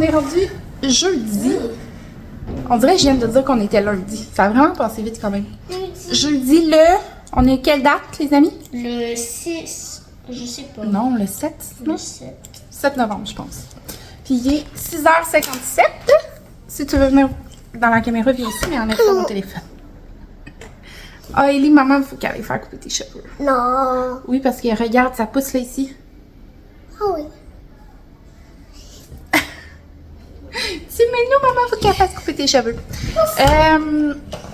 est rendu jeudi. On dirait que je viens de dire qu'on était lundi. Ça a vraiment passé vite quand même. Jeudi, on est quelle date, les amis? Le 6, je sais pas. Non, le 7. Le 7. 7 novembre, je pense. Puis il est 6h57. Si tu veux venir dans la caméra, viens ici, mais enlève pas mon téléphone. Ah, Ellie, maman, il faut qu'elle aille faire couper tes cheveux. Non. Oui, parce que regarde, ça pousse là ici. Ah oui. C'est mignon, maman, faut qu'elle fasse couper tes cheveux.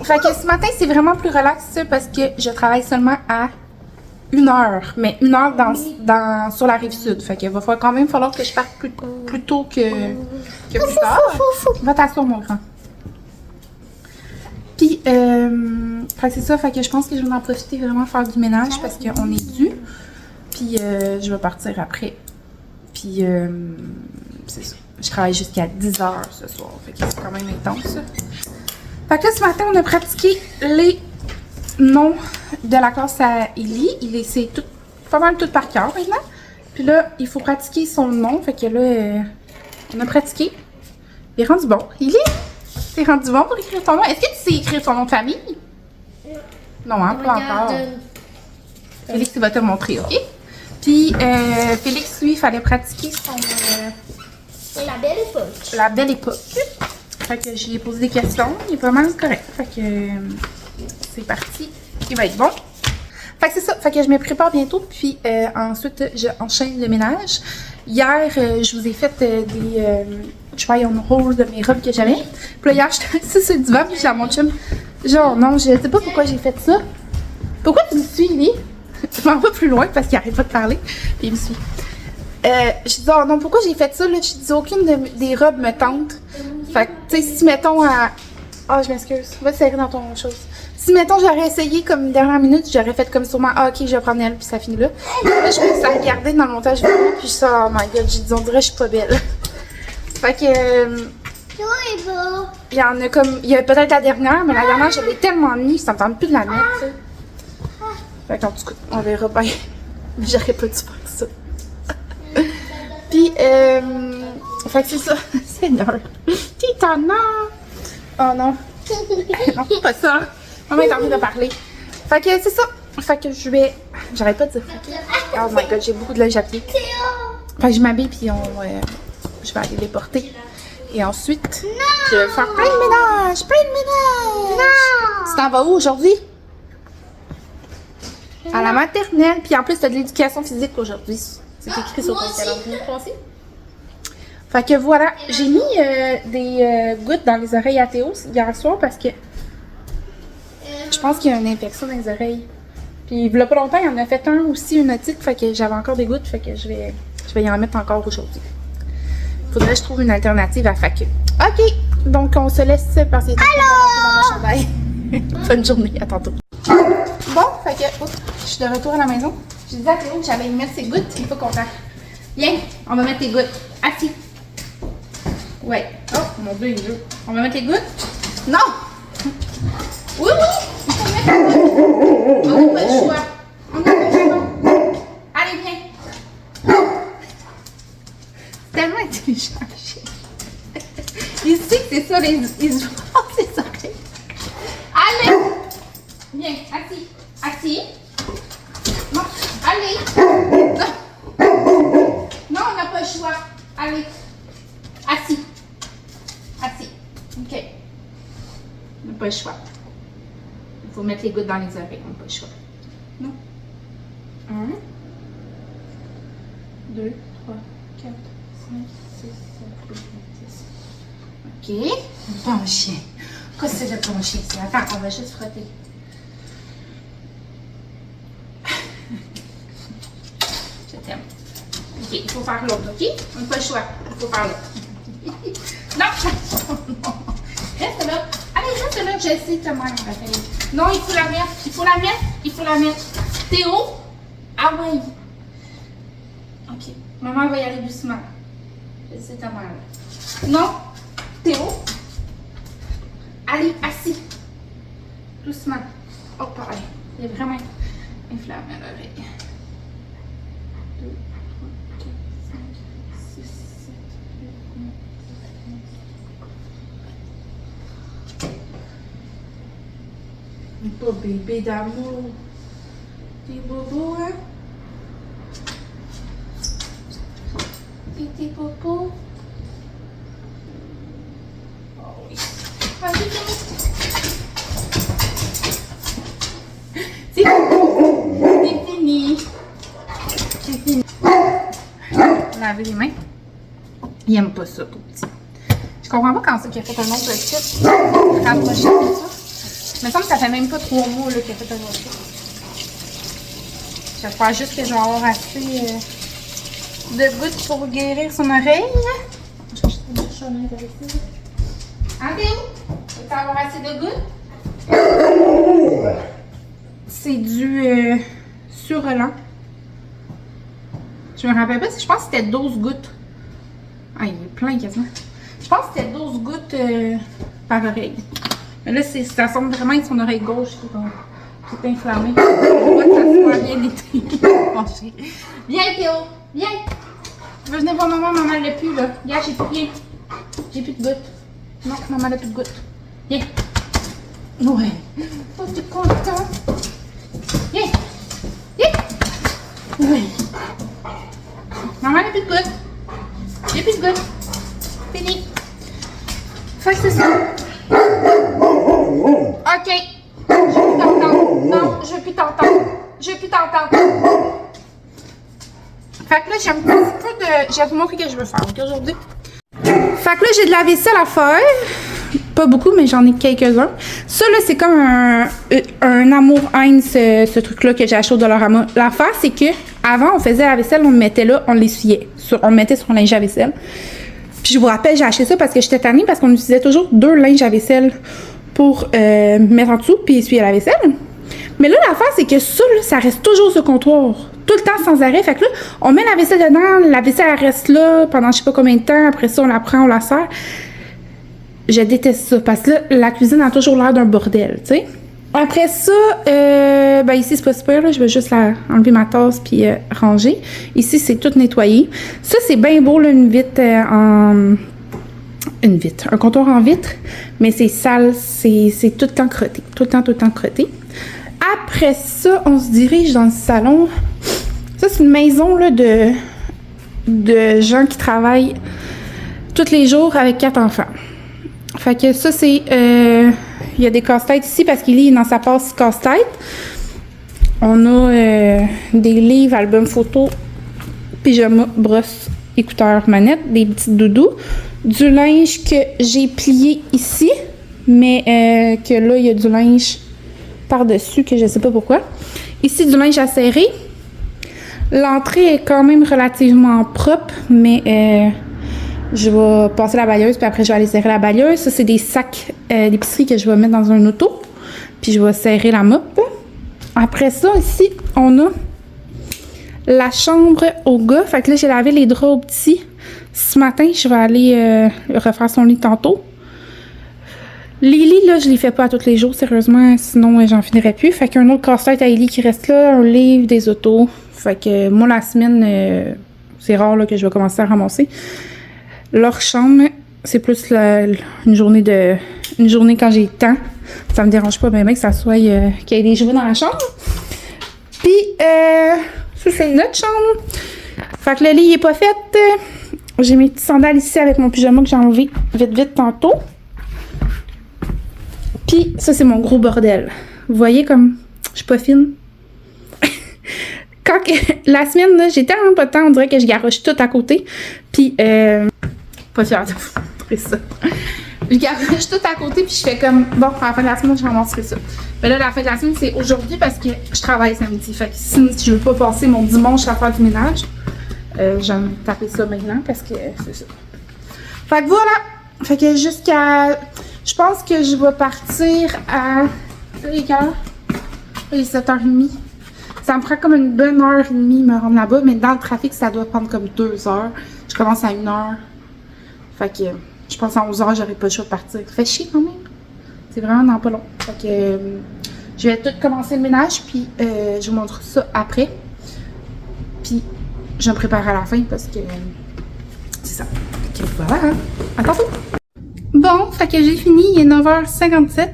Fait que ce matin, c'est vraiment plus relax parce que je travaille seulement à 1h. Mais 1h sur la rive sud. Fait qu'il va quand même falloir que je parte plus tôt que plus tard. Va t'asseoir, mon grand. Puis, fait que c'est ça. Fait que je pense que je vais en profiter vraiment faire du ménage parce qu'on est dû. Puis, je vais partir après. Puis, c'est ça. Je travaille jusqu'à 10h ce soir. Fait que c'est quand même intense. Fait que là, ce matin, on a pratiqué les noms de la classe à Ellie. C'est pas mal tout par cœur maintenant. Puis là, il faut pratiquer son nom. Fait que là, on a pratiqué. Il est rendu bon. Ellie, t'es rendu bon pour écrire ton nom? Est-ce que tu sais écrire ton nom de famille? Non, hein, pas encore. Félix, tu vas te montrer, OK? Puis, Félix, lui, il fallait pratiquer son... La belle époque. La belle époque. Fait que j'y ai posé des questions. Il est pas mal correct. Fait que c'est parti. Il va être bon. Fait que c'est ça. Fait que je me prépare bientôt. Puis ensuite, j'enchaîne le ménage. Hier, je vous ai fait des try on hold de mes robes que j'avais. Puis là, hier, j'étais assise sur le divan. Puis j'ai à mon chum. Genre, non, je sais pas pourquoi j'ai fait ça. Pourquoi tu me suis, Lily? Je m'en vais plus loin parce qu'il arrête pas de parler. Puis il me suit. Je dis, oh non, pourquoi j'ai fait ça, là? Je dis, aucune des robes me tente. Fait que, tu sais, si mettons à... Ah, je m'excuse. Va te serrer dans ton chose. Si, mettons, j'aurais essayé comme une dernière minute, j'aurais fait comme sûrement, ah, ok, je vais prendre elle, puis ça finit là. Là, je me suis regardée dans le montage vidéo, puis je suis, oh my god, j'ai dit, on dirait que je suis pas belle. Fait que... il y en a comme... Il y a peut-être la dernière, mais la dernière, je l'ai tellement mis, ça me tente plus de la mettre, tu sais. Fait qu'en tout cas, on verra bien. J'aurais pas dû faire ça. Puis, fait que c'est ça. Seigneur. Titana. Oh non. Non, c'est pas ça. Maman est en train de parler. Fait que c'est ça. Fait que je vais... J'arrête pas de dire. Oh my god, j'ai beaucoup de linge à pied. Fait que je m'habille puis je vais aller les porter. Et ensuite, je vais faire plein de ménage. Plein de ménage. Non. Tu t'en vas où aujourd'hui? À la maternelle. Puis en plus, t'as de l'éducation physique aujourd'hui. C'est écrit sur ton calendrier passé. Fait que voilà, j'ai mis des gouttes dans les oreilles à Théo hier soir parce que je pense qu'il y a une infection dans les oreilles. Puis il y a pas longtemps, il en a fait un aussi, une otite, fait que j'avais encore des gouttes, fait que je vais y en mettre encore aujourd'hui. Faudrait que je trouve une alternative à Facu. OK, donc on se laisse passer dans mon chandail. Bonne journée, à tantôt. Bon, fait que je suis de retour à la maison. J'ai dit à Théo que j'allais mettre ses gouttes, il est pas content. Viens, on va mettre tes gouttes. Assis. Ouais. Oh, mon Dieu, il veut. On va mettre les gouttes? Non! Oui, il faut mettre les gouttes. On n'a pas le choix. On n'a pas le choix. Allez, viens. C'est tellement intelligent. Il sait que c'est ça, il se voit ses oreilles. Allez! Viens, assis. Assis. Non, allez. Non, on n'a pas le choix. Allez. Assis. Assis. OK. On n'a pas le choix. Il faut mettre les gouttes dans les oreilles. On n'a pas le choix. Non. 1, 2, 3, 4, 5, 6, 7, 8, 9, 10. OK. Bon chien. Qu'est-ce que c'est le bon chien? Attends, on va juste frotter. Je t'aime. OK, il faut faire l'autre, OK? On n'a pas le choix. Il faut faire l'autre. Non! Reste là. Allez, reste là, je sais ta mère, Raphaël. Non, il faut la mettre. Il faut la mettre. Il faut la mettre. Théo? Ah ouais. OK. Maman va y aller doucement. Je sais ta mère. Non. Théo? Allez, assis. Doucement. Oh, pareil. Il est vraiment inflammé à l'oreille. 2, 3, 4, 5, 6, 7, 8, 9, 10. Pas bébé d'amour. T'es bobo, hein? T'es bobo. Oh oui. Ah, c'est fini. C'est fini. C'est fini. Laver les mains. Il aime pas ça, tout petit. Je comprends pas quand c'est qu'il a fait un autre kit. Rapproché comme ça. Il me semble que ça fait même pas 3 mois qu'il a fait un autre kit. J'espère juste que je vais avoir assez de gouttes pour guérir son oreille. Je vais juste une chaînette avec ça. Hein, Théo? Tu vas avoir assez de gouttes? C'est du Surelan. Je me rappelle pas si je pense que c'était 12 gouttes. Ah, il est plein quasiment. Je pense que c'était 12 gouttes par oreille. Mais là, ça semble vraiment être son oreille gauche qui est inflammée. Je vois que ça soit bien été. Viens, Théo! Viens! Tu veux venir voir maman? Maman l'a plus, là. Viens, j'ai plus rien. J'ai plus de gouttes. Non, maman n'a plus de gouttes. Viens! Ouais. Oh, t'es content? Viens! Viens! Oui. Maman n'a plus de gouttes. J'ai plus de gouttes. Fini. Fait que c'est ça. Ok. Je veux plus t'entendre. Non, je veux plus t'entendre. Je veux plus t'entendre. Fait que là, j'ai un petit peu de... Je vais vous montrer ce que je veux faire aujourd'hui. Fait que là, j'ai de la vaisselle à faire. Pas beaucoup, mais j'en ai quelques-uns. Ça, là, c'est comme un amour-haine, ce truc-là que j'ai acheté au Dollarama. L'affaire, c'est que avant, on faisait la vaisselle, on le mettait là, on l'essuyait. On le mettait sur un linge à vaisselle. Puis je vous rappelle, j'ai acheté ça parce que j'étais tannée, parce qu'on utilisait toujours 2 linges à vaisselle pour mettre en dessous puis essuyer la vaisselle. Mais là, l'affaire, c'est que ça, là, ça reste toujours sur le comptoir. Tout le temps, sans arrêt. Fait que là, on met la vaisselle dedans, la vaisselle, elle reste là pendant je sais pas combien de temps. Après ça, on la prend, on la sert. Je déteste ça, parce que là, la cuisine a toujours l'air d'un bordel, tu sais. Après ça, ben ici, c'est pas super, là. Je vais juste enlever ma tasse puis ranger. Ici, c'est tout nettoyé. Ça, c'est bien beau, là, une vitre un comptoir en vitre, mais c'est sale, c'est tout le temps crotté. Tout le temps crotté. Après ça, on se dirige dans le salon. Ça, c'est une maison, là, de gens qui travaillent tous les jours avec 4 enfants. Fait que ça, c'est... il y a des casse-têtes ici parce qu'il est dans sa passe casse-tête. On a des livres, albums photos, pyjama, brosse, écouteurs, manette, des petites doudous. Du linge que j'ai plié ici, mais que là, il y a du linge par-dessus que je sais pas pourquoi. Ici, du linge à serrer. L'entrée est quand même relativement propre, mais... je vais passer la balayeuse, puis après, je vais aller serrer la balayeuse. Ça, c'est des sacs d'épicerie que je vais mettre dans un auto. Puis, je vais serrer la mop. Après ça, ici, on a la chambre au gars. Fait que là, j'ai lavé les draps au petit. Ce matin, je vais aller refaire son lit tantôt. Les lits, là, je les fais pas à tous les jours, sérieusement. Sinon, j'en finirais plus. Fait qu'un autre casse-tête à Ellie qui reste là, un livre, des autos. Fait que moi, la semaine, c'est rare là, que je vais commencer à ramasser. Leur chambre, c'est plus une journée quand j'ai le temps. Ça me dérange pas bien que ça soit qu'il y ait des jouets dans la chambre. Puis ça, c'est notre chambre. Fait que le lit il est pas fait. J'ai mes petits sandales ici avec mon pyjama que j'ai enlevé vite tantôt. Puis ça, c'est mon gros bordel. Vous voyez comme je suis pas fine. La semaine, là, j'ai tellement pas de temps, on dirait que je garoche tout à côté. Puis pas fière de vous montrer ça. Je garoche tout à côté, puis je fais comme, bon, à la fin de la semaine, je vais montrer ça. Mais là, la fin de la semaine, c'est aujourd'hui parce que je travaille samedi. Fait que si je veux pas passer mon dimanche à faire du ménage, je vais me taper ça maintenant parce que c'est ça. Fait que voilà. Fait que jusqu'à... Je pense que je vais partir à... les heures? Les 7h30. Ça me prend comme une bonne heure et demie me rendre là-bas, mais dans le trafic, ça doit prendre comme 2 heures. Je commence à 1h. Fait que je pense à 11h, j'aurai pas le choix de partir. Ça fait chier quand même. C'est vraiment dans pas long. Fait que je vais tout commencer le ménage, puis je vous montre ça après. Puis je me prépare à la fin parce que c'est ça. Fait que voilà. À tantôt. Bon, fait que j'ai fini. Il est 9h57.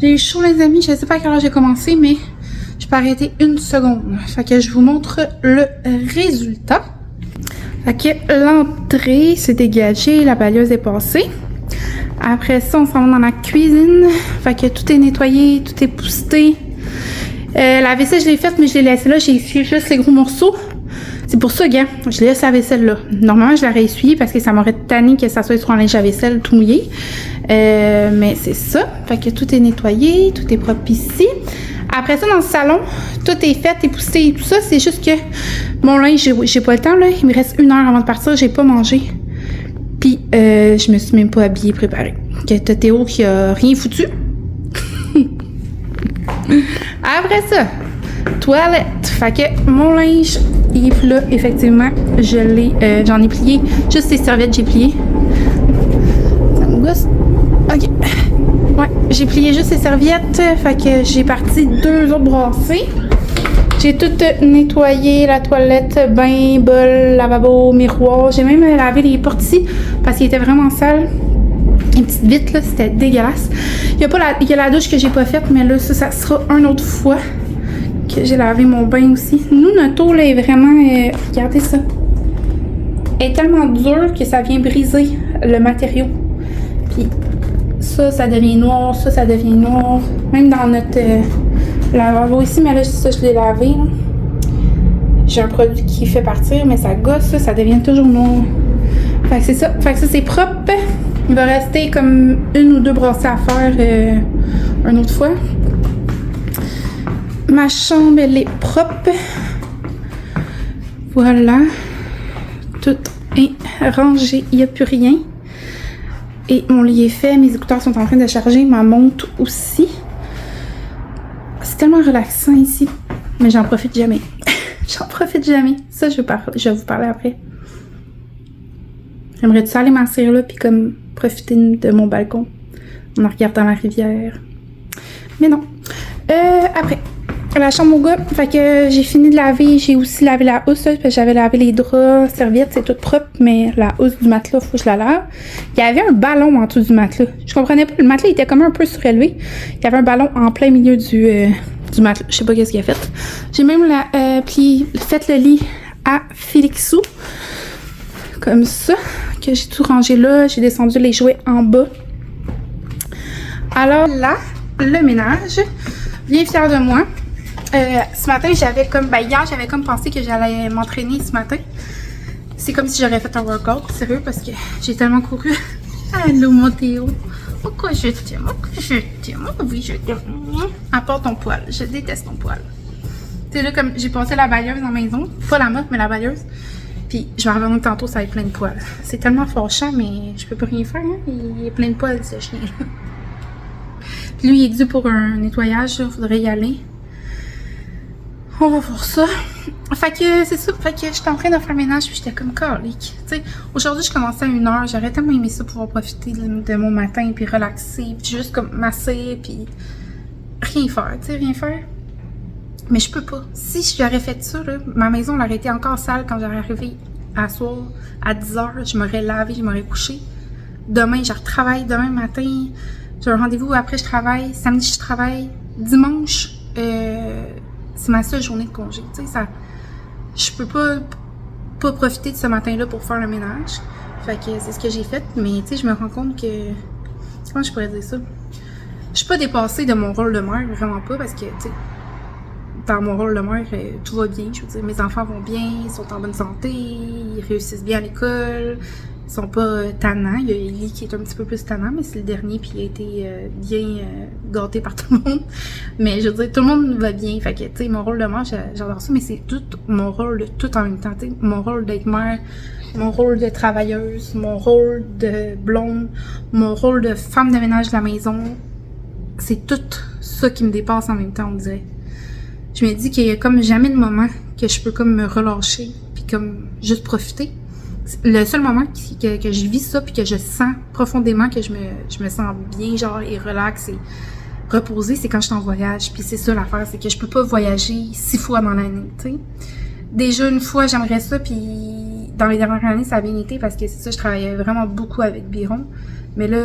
J'ai eu chaud, les amis. Je sais pas à quelle heure j'ai commencé, mais je peux arrêter une seconde. Fait que je vous montre le résultat. Fait que l'entrée s'est dégagée, la balayeuse est passée. Après ça, on s'en va dans la cuisine. Fait que tout est nettoyé, tout est boosté. La vaisselle, je l'ai faite, mais je l'ai laissée là. J'ai essuyé juste les gros morceaux. C'est pour ça, gars, je laisse la vaisselle là. Normalement, je l'aurais essuyée parce que ça m'aurait tanné que ça soit sur un linge à vaisselle tout mouillé. Mais c'est ça. Fait que tout est nettoyé, tout est propre ici. Après ça, dans le salon, tout est fait, épousseté et tout ça. C'est juste que mon linge, j'ai pas le temps, là. Il me reste 1 heure avant de partir. J'ai pas mangé. Puis, je me suis même pas habillée, préparée. Que t'as Théo qui a rien foutu. Après ça, toilette. Fait que mon linge, il est là, effectivement. J'en ai plié. Juste ces serviettes, j'ai plié. Ça me gosse. OK. Ouais, j'ai plié juste ces serviettes. Fait que j'ai parti 2 autres brassées. J'ai tout nettoyé, la toilette, bain, bol, lavabo, miroir. J'ai même lavé les portes ici parce qu'il était vraiment sale. Une petite vitre, là, c'était dégueulasse. Il y a la douche que j'ai pas faite, mais là, ça sera une autre fois que j'ai lavé mon bain aussi. Nous, notre eau, là, est vraiment... regardez ça. Elle est tellement dure que ça vient briser le matériau. Puis ça devient noir, ça devient noir. Même dans notre lavabo ici, mais là, ça, je l'ai lavé. Là. J'ai un produit qui fait partir, mais ça gosse, ça devient toujours noir. Fait que c'est ça. Fait que ça, c'est propre. Il va rester comme 1 ou 2 brassées à faire une autre fois. Ma chambre, elle est propre. Voilà. Tout est rangé. Il n'y a plus rien. Et mon lit est fait. Mes écouteurs sont en train de charger. Ma montre aussi. C'est tellement relaxant ici. Mais j'en profite jamais. J'en profite jamais. Ça, je vais vous parler après. J'aimerais ça aller m'asseoir là puis comme profiter de mon balcon en regardant la rivière. Mais non. Après, la chambre au gars, fait que j'ai fini de laver. J'ai aussi lavé la housse, là, parce que j'avais lavé les draps, serviettes, c'est tout propre, mais la housse du matelas, faut que je la lave. Il y avait un ballon en dessous du matelas. Je comprenais pas. Le matelas était comme un peu surélevé. Il y avait un ballon en plein milieu du matelas. Je sais pas qu'est-ce qu'il a fait. J'ai même fait le lit à Félixou. Comme ça, que j'ai tout rangé là. J'ai descendu les jouets en bas. Alors là, le ménage. Bien fière de moi. Ce matin, hier, j'avais comme pensé que j'allais m'entraîner ce matin. C'est comme si j'aurais fait un workout, sérieux, parce que j'ai tellement couru. Allô, mon Théo. Pourquoi je t'aime? Oui, je t'aime. Apporte ton poil. Je déteste ton poil. Tu sais, là, comme j'ai passé la balayeuse dans la maison. Pas la mop, mais la balayeuse. Puis je vais revenir tantôt, ça va être plein de poils. C'est tellement fâchant, mais je peux pas rien faire, hein. Il est plein de poils, ce chien. Puis lui, il est dû pour un nettoyage, il faudrait y aller. On va faire ça. Fait que c'est ça. Fait que j'étais en train de faire le ménage, puis j'étais comme calique. Tu sais, aujourd'hui, je commençais à 1h. J'aurais tellement aimé ça, pouvoir profiter de mon matin, puis relaxer, puis juste comme masser, puis rien faire, tu sais, rien faire. Mais je peux pas. Si j'aurais fait ça, là, ma maison aurait été encore sale quand j'aurais arrivé à soir, à 10h. Je m'aurais lavé, je m'aurais couché. Demain, je retravaille. Demain matin, j'ai un rendez-vous. Après, je travaille. Samedi, je travaille. Dimanche, c'est ma seule journée de congé. Tu sais, ça, je peux pas profiter de ce matin-là pour faire le ménage. Fait que c'est ce que j'ai fait. Mais tu sais, je me rends compte que... Comment je pourrais dire ça? Je suis pas dépassée de mon rôle de mère, vraiment pas, parce que, tu sais, dans mon rôle de mère, tout va bien. Je veux dire, mes enfants vont bien, ils sont en bonne santé, ils réussissent bien à l'école, ils sont pas tannants. Il y a Ellie qui est un petit peu plus tannant, mais c'est le dernier, puis il a été bien gâté par tout le monde. Mais je veux dire, tout le monde va bien. Fait que, tu sais, mon rôle de mère, j'adore ça, mais c'est tout mon rôle de tout en même temps. Tu sais, mon rôle d'être mère, mon rôle de travailleuse, mon rôle de blonde, mon rôle de femme de ménage de la maison. C'est tout ça qui me dépasse en même temps, on dirait. Je me dis qu'il y a comme jamais de moment que je peux comme me relâcher puis comme juste profiter. Le seul moment que je vis ça puis que je sens profondément que je me sens bien, genre, et relax et reposée, c'est quand je suis en voyage. Puis c'est ça l'affaire, c'est que je peux pas voyager 6 fois dans l'année, tu sais. Déjà une fois, j'aimerais ça, puis dans les dernières années, ça a bien été parce que c'est ça, je travaillais vraiment beaucoup avec Biron. Mais là,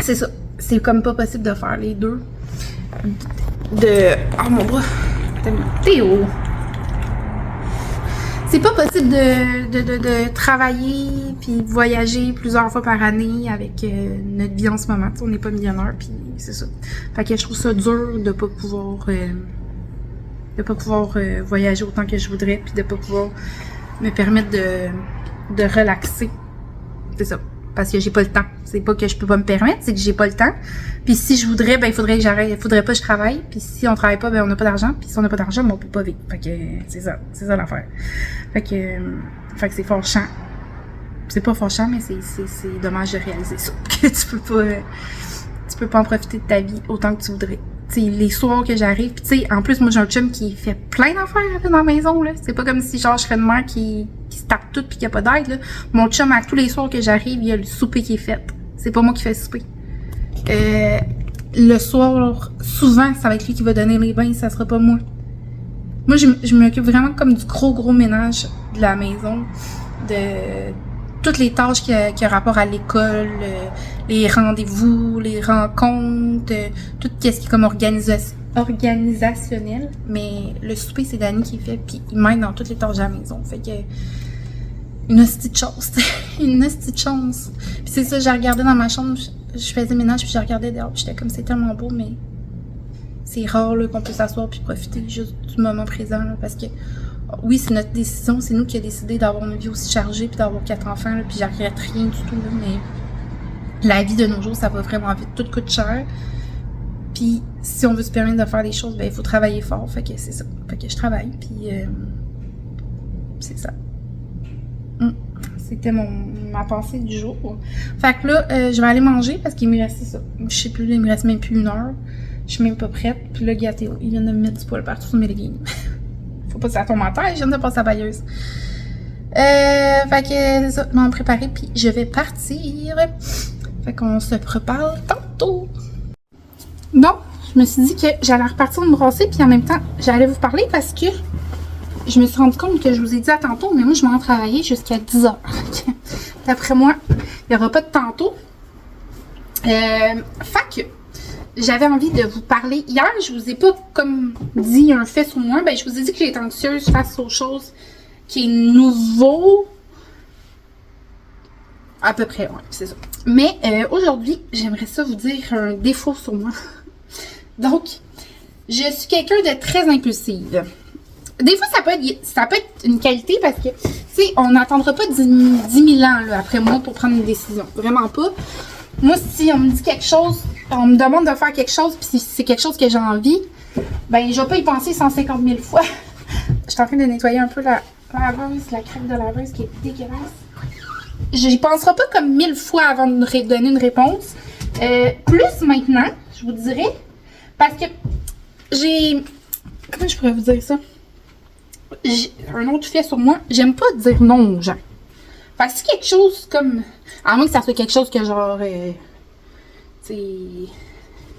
c'est ça. c'est comme pas possible de faire les deux. Oh mon bras! Théo! C'est pas possible de travailler puis voyager plusieurs fois par année avec notre vie en ce moment. T'sais, on n'est pas millionnaire puis c'est ça. Fait que je trouve ça dur de pas pouvoir voyager autant que je voudrais puis de pas pouvoir me permettre de relaxer. C'est ça. Parce que j'ai pas le temps. C'est pas que je peux pas me permettre, c'est que j'ai pas le temps. Puis si je voudrais, ben il faudrait que j'arrête. Il faudrait pas que je travaille. Puis si on travaille pas, ben on n'a pas d'argent. Puis si on n'a pas d'argent, ben on peut pas vivre. Fait que c'est ça l'affaire. Fait que c'est fâchant. C'est pas fâchant, mais c'est dommage de réaliser ça. Que tu peux pas en profiter de ta vie autant que tu voudrais. T'sais, les soirs que j'arrive, pis tu sais, en plus, moi, j'ai un chum qui fait plein d'affaires dans la maison, là. C'est pas comme si, genre, je serais une mère qui se tape tout pis qu'il y a pas d'aide, là. Mon chum, à tous les soirs que j'arrive, il y a le souper qui est fait. C'est pas moi qui fais le souper. Le soir, souvent, ça va être lui qui va donner les bains, ça sera pas moi. Moi, je m'occupe vraiment comme du gros ménage de la maison, de toutes les tâches qui a rapport à l'école, les rendez-vous, les rencontres, tout ce qui est comme organisationnel. Mais le souper, c'est Dani qui fait, puis il m'aide dans toutes les tâches de la maison. Fait que une hostie de chance. Une hostie de chance. Puis c'est ça, j'ai regardé dans ma chambre, je faisais ménage, puis je regardais dehors, puis j'étais comme, c'est tellement beau, mais c'est rare là, qu'on peut s'asseoir puis profiter juste du moment présent, là, parce que oui, c'est notre décision, c'est nous qui avons décidé d'avoir une vie aussi chargée puis d'avoir 4 enfants, là, puis je regrette rien du tout, là, mais la vie de nos jours, ça va vraiment vite, tout coûte cher. Puis si on veut se permettre de faire des choses, ben il faut travailler fort, fait que c'est ça. Fait que je travaille, puis c'est ça. C'était ma pensée du jour. Fait que là, je vais aller manger parce qu'il me reste ça. Je sais plus, il me reste même plus 1 heure. Je suis même pas prête. Puis là, gâteau, il vient de me mettre du poil partout sur mes leggings. Faut pas que ça tombe en terre, je viens de passer la bailleuse. Fait que c'est ça, je vais me préparer puis je vais partir. Fait qu'on se prépare tantôt. Bon, je me suis dit que j'allais repartir me brasser puis en même temps, j'allais vous parler parce que je me suis rendu compte que je vous ai dit à tantôt, mais moi je m'en vais travailler jusqu'à 10h. D'après moi, il n'y aura pas de tantôt. Fait que j'avais envie de vous parler. Hier, je vous ai pas comme dit un fait sur moi. Ben, je vous ai dit que j'étais anxieuse face aux choses qui est nouveau. À peu près, ouais, c'est ça. Mais aujourd'hui, j'aimerais ça vous dire un défaut sur moi. Donc, je suis quelqu'un de très impulsive. Des fois, ça peut être une qualité parce que, tu sais, on n'attendra pas 10 000 ans là, après moi pour prendre une décision. Vraiment pas. Moi, si on me dit quelque chose, on me demande de faire quelque chose, puis si c'est quelque chose que j'ai envie, ben, je vais pas y penser 150 000 fois. Je suis en train de nettoyer un peu la laveuse, la crème de laveuse qui est dégueulasse. J'y penserai pas comme 1000 fois avant de donner une réponse. Plus maintenant, je vous dirais, parce que j'ai... Comment je pourrais vous dire ça? J'ai un autre fait sur moi, j'aime pas dire non aux gens. Fait que si quelque chose comme... À moins que ça soit quelque chose que genre... tu sais...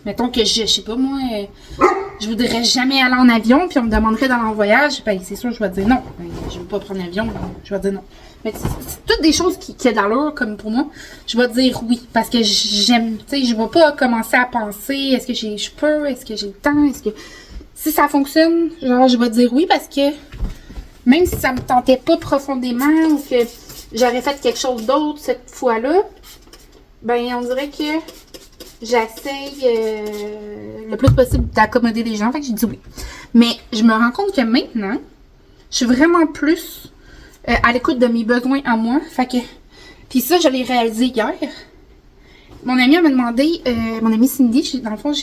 Mettons que je sais pas moi... je voudrais jamais aller en avion, puis on me demanderait d'aller en voyage, ben c'est sûr je vais dire non. Ben, je veux pas prendre l'avion, je vais dire non. Mais c'est toutes des choses qui ont d'allure comme pour moi. Je vais dire oui, parce que j'aime... Tu sais, je vais pas commencer à penser, est-ce que je peux, est-ce que j'ai le temps, est-ce que... Si ça fonctionne, genre je vais dire oui, parce que... Même si ça me tentait pas profondément, ou que j'aurais fait quelque chose d'autre cette fois-là, ben on dirait que j'essaye le plus possible d'accommoder les gens, fait que j'ai dit oui. Mais je me rends compte que maintenant, je suis vraiment plus à l'écoute de mes besoins à moi, fait que... Puis ça, je l'ai réalisé hier. Mon amie m'a demandé, mon amie Cindy, dans le fond,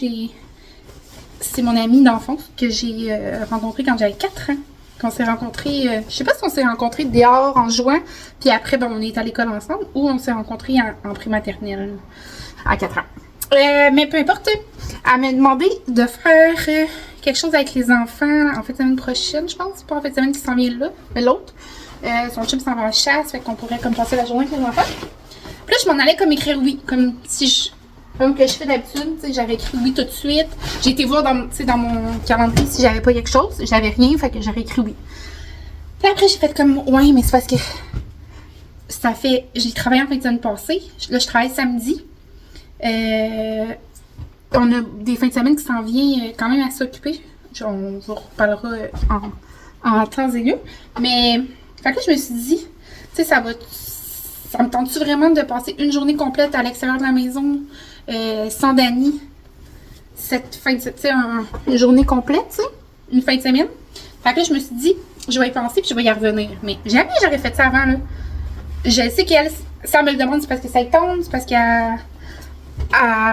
c'est mon amie d'enfance que j'ai rencontrée quand j'avais 4 ans. Qu'on s'est rencontrés, je sais pas si on s'est rencontrés dehors en juin, puis après, ben, on est à l'école ensemble, ou on s'est rencontrés en prématernelle à 4 ans. Mais peu importe, elle m'a demandé de faire quelque chose avec les enfants en fait semaine prochaine, je pense, pas en fait semaine qui s'en vient là, mais l'autre. Son chum s'en va en chasse, fait qu'on pourrait comme passer la journée avec les enfants. Puis là, je m'en allais comme écrire oui, comme que je fais d'habitude, tu sais, j'avais écrit oui tout de suite. J'ai été voir dans mon calendrier si j'avais pas quelque chose. J'avais rien, fait que j'aurais écrit oui. Puis après, j'ai fait comme, ouais, mais c'est parce que j'ai travaillé en fin de semaine passée. Là, je travaille samedi. on a des fins de semaine qui s'en viennent quand même à s'occuper. On vous reparlera en temps et lieu. Mais, fait que là, je me suis dit, tu sais, ça me tente-tu vraiment de passer une journée complète à l'extérieur de la maison sans Dani? Cette fin de, tu sais, une journée complète, tu sais, une fin de semaine. Fait que là, je me suis dit, je vais y penser puis je vais y revenir. Mais jamais j'aurais fait ça avant, là. Je sais qu'elle, ça me le demande, c'est parce que ça y tombe, c'est parce qu'elle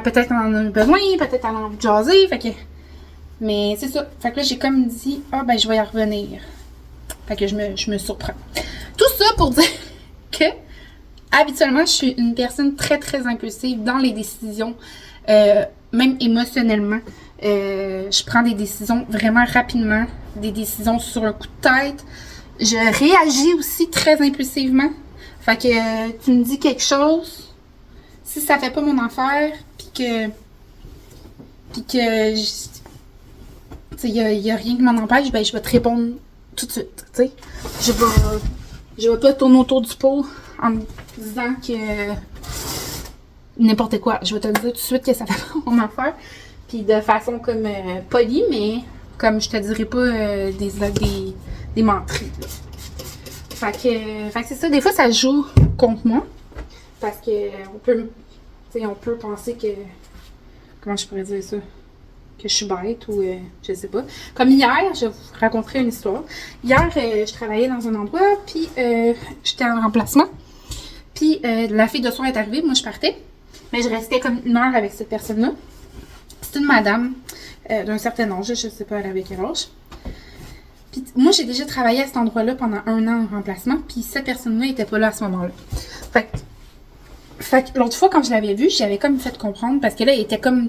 peut-être en a besoin, peut-être elle a envie de jaser, fait que... Mais c'est ça. Fait que là, j'ai comme dit, ben, je vais y revenir. Fait que je me surprends. Tout ça pour dire que, habituellement, je suis une personne très, très impulsive dans les décisions, même émotionnellement. Je prends des décisions vraiment rapidement, des décisions sur un coup de tête. Je réagis aussi très impulsivement. Fait que tu me dis quelque chose, si ça fait pas mon affaire, puis que il y a rien qui m'en empêche, ben je vais te répondre tout de suite, tu sais. Je vais pas tourner autour du pot en me disant que n'importe quoi. Je vais te le dire tout de suite que ça fait pas mon affaire. Puis de façon comme polie, mais comme je te dirais pas des menteries, là. Fait que c'est ça, des fois ça joue contre moi. Parce que on peut penser que, comment je pourrais dire ça? Que je suis bête ou je sais pas. Comme hier, je vais vous raconter une histoire. Hier, je travaillais dans un endroit, puis j'étais en remplacement. Puis la fille de soir est arrivée, moi je partais. Mais je restais comme 1 heure avec cette personne-là. C'est une madame d'un certain âge, je sais pas elle avait quel âge. Puis moi j'ai déjà travaillé à cet endroit-là pendant 1 an en remplacement, puis cette personne-là était pas là à ce moment-là. Fait que l'autre fois quand je l'avais vue, j'avais comme fait comprendre, parce que là, elle était comme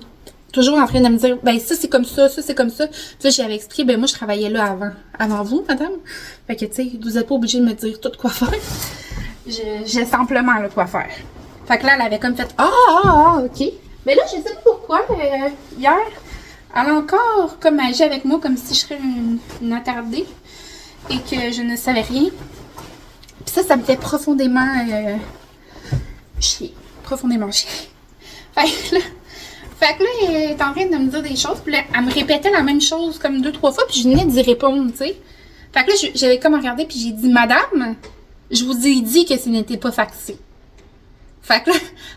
toujours en train de me dire, ben ça c'est comme ça c'est comme ça. Puis là, j'avais expliqué, ben moi je travaillais là avant vous, madame. Fait que tu sais, vous êtes pas obligé de me dire tout quoi faire. J'ai simplement là quoi faire. Fait que là, elle avait comme fait, ok. Mais là, je sais pas pourquoi, hier, elle a encore comme agi avec moi comme si je serais une attardée et que je ne savais rien. Puis ça me fait profondément chier. Profondément chier. Fait que là, elle est en train de me dire des choses, puis là, elle me répétait la même chose comme 2-3 fois, puis je venais d'y répondre, tu sais. Fait que là, j'avais comme regardé, puis j'ai dit, madame, je vous ai dit que ce n'était pas faxé. Fait que là,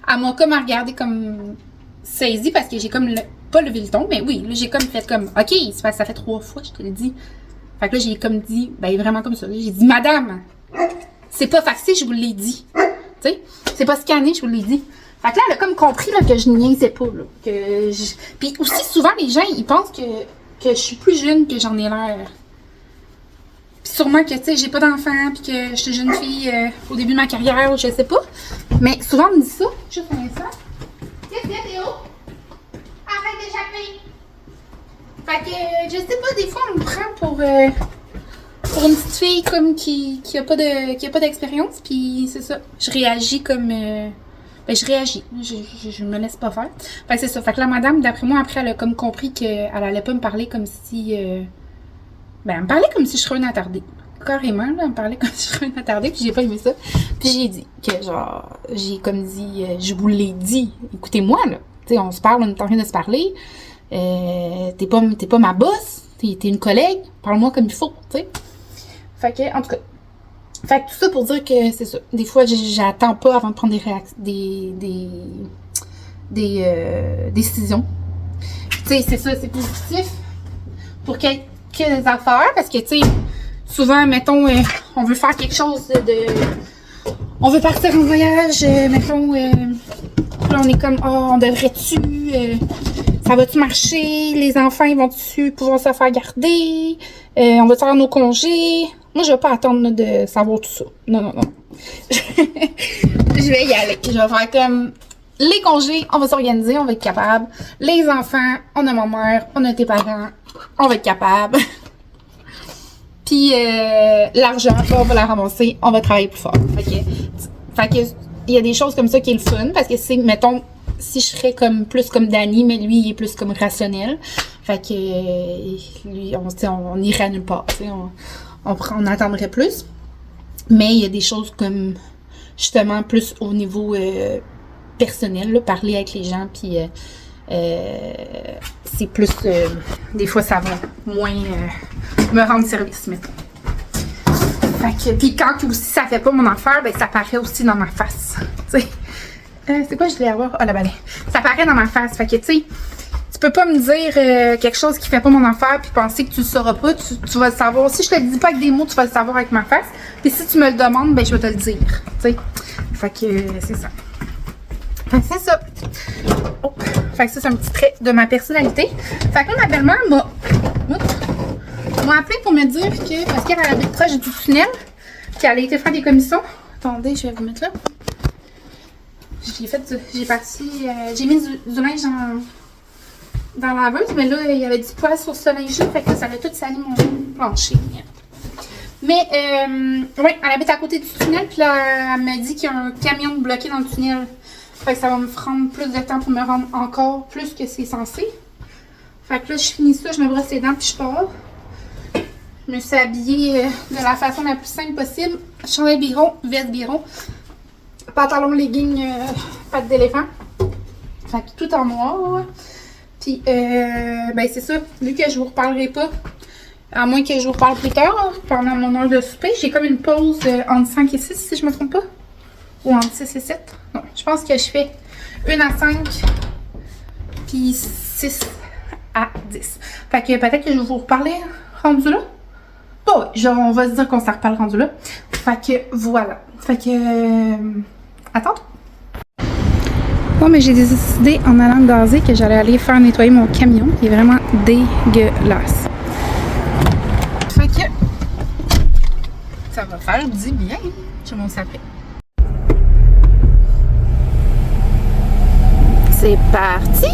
elle m'a comme regardé comme saisie, parce que j'ai comme pas levé le ton, mais oui, là, j'ai comme fait comme, ok, ça fait 3 fois, je te l'ai dit. Fait que là, j'ai comme dit, ben vraiment comme ça, j'ai dit, madame, c'est pas faxé, je vous l'ai dit. Tu sais, c'est pas scanné, je vous l'ai dit. Fait que là, elle a comme compris là, que je niaisais pas. Là, Puis aussi, souvent, les gens, ils pensent que je suis plus jeune que j'en ai l'air. Puis sûrement que, tu sais, j'ai pas d'enfant, puis que je suis jeune fille au début de ma carrière, ou je sais pas. Mais souvent, on me dit ça. Juste un instant. Qu'est-ce qu'il y a, Théo? Arrête d'échapper! Fait que, je sais pas, des fois, on me prend pour une petite fille comme qui a pas d'expérience, puis c'est ça. Je réagis comme... je réagis. Je me laisse pas faire. Fait que c'est ça. Fait que la madame, d'après moi, après, elle a comme compris qu'elle allait pas me parler comme si... elle me parlait comme si je serais une attardée. Carrément, là, elle me parlait comme si je serais une attardée, puis j'ai pas aimé ça. Puis j'ai dit que, genre, j'ai comme dit, je vous l'ai dit. Écoutez-moi, là. Tu sais, on se parle, on est en train de se parler. T'es pas ma boss. T'es une collègue. Parle-moi comme il faut, tu sais. Fait que, en tout cas... Fait que tout ça pour dire que c'est ça. Des fois, j'attends pas avant de prendre des décisions. Tu sais, c'est ça, c'est positif pour quelques affaires, parce que, tu sais, souvent, mettons, on veut faire quelque chose on veut partir en voyage, mettons, là, on est comme, on devrait-tu, ça va-tu marcher, les enfants, ils vont-tu pouvoir se faire garder, on va faire nos congés. Moi, je vais pas attendre là, de savoir tout ça. Non. Je vais y aller. Je vais faire comme les congés, on va s'organiser, on va être capable. Les enfants, on a ma mère, on a tes parents, on va être capable. Puis l'argent, on va la ramasser, on va travailler plus fort. Fait que il y a des choses comme ça qui est le fun, parce que c'est, mettons, si je serais comme plus comme Dani, mais lui, il est plus comme rationnel. Fait que lui, on irait nulle part, tu sais, on attendrait plus. Mais il y a des choses comme, justement, plus au niveau personnel, là, parler avec les gens, puis c'est plus... des fois, ça va moins me rendre service, mettons. Fait que, puis quand aussi ça fait pas mon affaire, ben ça paraît aussi dans ma face. Tu sais. C'est quoi je voulais avoir? Ah, la balai. Ça paraît dans ma face. Fait que, tu sais, tu peux pas me dire quelque chose qui fait pas mon affaire puis penser que tu le sauras pas. Tu vas le savoir. Si je te le dis pas avec des mots, tu vas le savoir avec ma face. Puis si tu me le demandes, ben je vais te le dire. Tu sais. Fait que, c'est ça. Fait que c'est ça. Oh. Fait que ça, c'est un petit trait de ma personnalité. Fait que là, ma belle-mère m'a appelé pour me dire que, parce qu'elle habite proche du tunnel, qu'elle a été faire des commissions. Attendez, je vais vous mettre là. J'ai mis du linge dans la laveuse, mais là, il y avait du poil sur ce linge-là, fait que ça a tout sali mon plancher. Mais, oui, elle habite à côté du tunnel, puis là, elle m'a dit qu'il y a un camion bloqué dans le tunnel. Fait que ça va me prendre plus de temps pour me rendre encore plus que c'est censé. Fait que là, je finis ça, je me brosse les dents, puis je pars. Je me suis habillée de la façon la plus simple possible. Chandail biron, veste biron, pantalon legging, pattes d'éléphant. Fait que tout en noir. Puis, ben c'est ça. Vu que je vous reparlerai pas, à moins que je vous reparle plus tard, pendant mon heure de souper, j'ai comme une pause entre 5 et 6, si je me trompe pas. Ou entre 6 et 7. Non, je pense que je fais 1 à 5, puis 6 à 10. Fait que peut-être que je vais vous reparler rendu là. Bon, ouais, genre, on va se dire qu'on s'en reparle rendu là. Fait que voilà. Fait que... attends. Bon, mais j'ai décidé en allant gazer que j'allais aller faire nettoyer mon camion. Il est vraiment dégueulasse. Fait que... ça va faire du bien. Je m'en après. C'est parti!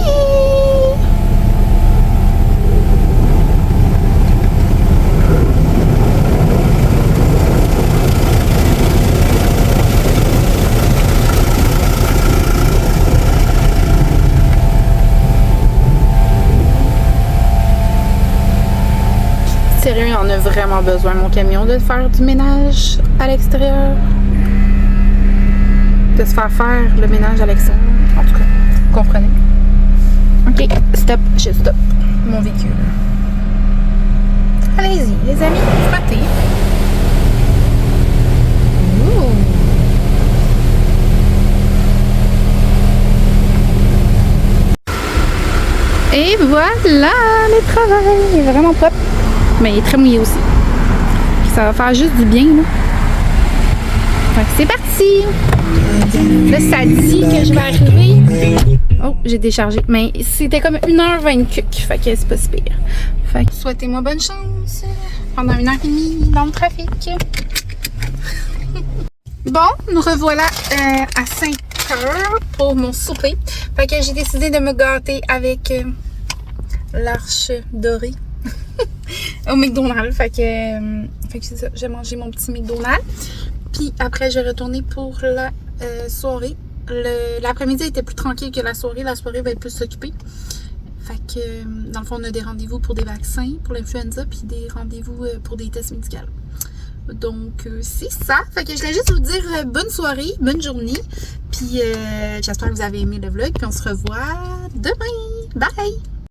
Sérieux, il en a vraiment besoin, mon camion, de faire du ménage à l'extérieur. De se faire le ménage à l'extérieur. En tout cas, vous comprenez. Ok, stop, je stoppe mon véhicule. Allez-y, les amis, frottez. Et voilà, le travail est vraiment propre. Mais il est très mouillé aussi. Puis ça va faire juste du bien, là. Fait que c'est parti! Là, ça dit que je vais arriver. Oh, j'ai déchargé. Mais c'était comme 1h20 cuc. Fait que c'est pas si pire. Fait que souhaitez-moi bonne chance pendant 1h30 dans le trafic. Bon, nous revoilà à 5h pour mon souper. Fait que j'ai décidé de me gâter avec l'arche dorée. Au McDonald's. Fait que c'est ça. J'ai mangé mon petit McDonald's. Puis après, je vais retourner pour la soirée. L'après-midi était plus tranquille que la soirée. La soirée va être plus occupée. Fait que, dans le fond, on a des rendez-vous pour des vaccins, pour l'influenza, puis des rendez-vous pour des tests médicaux. Donc, c'est ça. Fait que je voulais juste vous dire bonne soirée, bonne journée. Puis, j'espère que vous avez aimé le vlog. Puis, on se revoit demain. Bye!